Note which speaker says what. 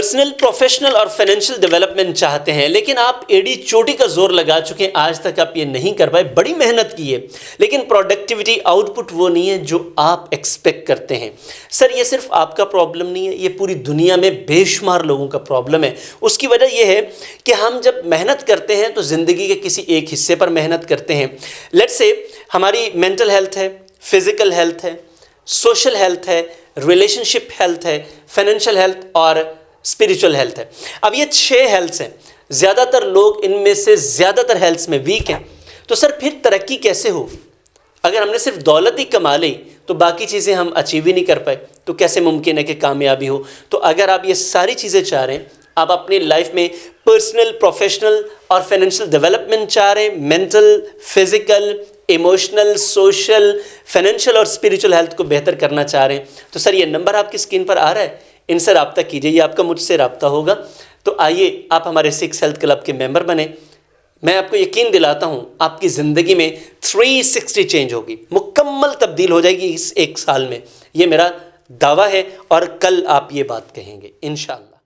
Speaker 1: Personal, professional और financial development चाहते हैं, लेकिन आप एड़ी चोटी का जोर लगा चुके हैं, आज तक आप ये नहीं कर पाए, बड़ी मेहनत की है, लेकिन प्रोडक्टिविटी, आउटपुट वो नहीं है जो आप एक्सपेक्ट करते हैं। सर ये सिर्फ आपका प्रॉब्लम नहीं है, ये पूरी दुनिया में बेशुमार लोगों का प्रॉब्लम है। उसकी वजह ये है कि हम जब मेहनत करते हैं तो ज़िंदगी के किसी एक हिस्से पर मेहनत करते हैं। लेट्स से हमारी मेंटल हेल्थ है, फिज़िकल हेल्थ है, सोशल हेल्थ है, रिलेशनशिप हेल्थ है, फाइनेंशियल हेल्थ और स्पिरिचुअल हेल्थ है। अब ये 6 हेल्थ्स हैं, ज़्यादातर लोग इनमें से ज़्यादातर हेल्थ्स में वीक हैं। तो सर फिर तरक्की कैसे हो? अगर हमने सिर्फ दौलत ही कमा ली तो बाकी चीज़ें हम अचीव ही नहीं कर पाए, तो कैसे मुमकिन है कि कामयाबी हो? तो अगर आप ये सारी चीज़ें चाह रहे हैं, आप अपनी लाइफ में पर्सनल, प्रोफेशनल और फाइनेंशियल डेवलपमेंट चाह रहे हैं, mental, physical, emotional, social, financial और स्पिरिचुअल हेल्थ को बेहतर करना चाह रहे हैं, तो सर ये नंबर आपकी स्क्रीन पर आ रहा है, इनसे रब्ता कीजिए, ये आपका मुझसे रब्ता होगा। तो आइए आप हमारे 6 हेल्थ क्लब के मेंबर बने। मैं आपको यकीन दिलाता हूँ आपकी ज़िंदगी में 360 चेंज होगी, मुकम्मल तब्दील हो जाएगी इस 1 साल में। ये मेरा दावा है और कल आप ये बात कहेंगे इंशाअल्लाह।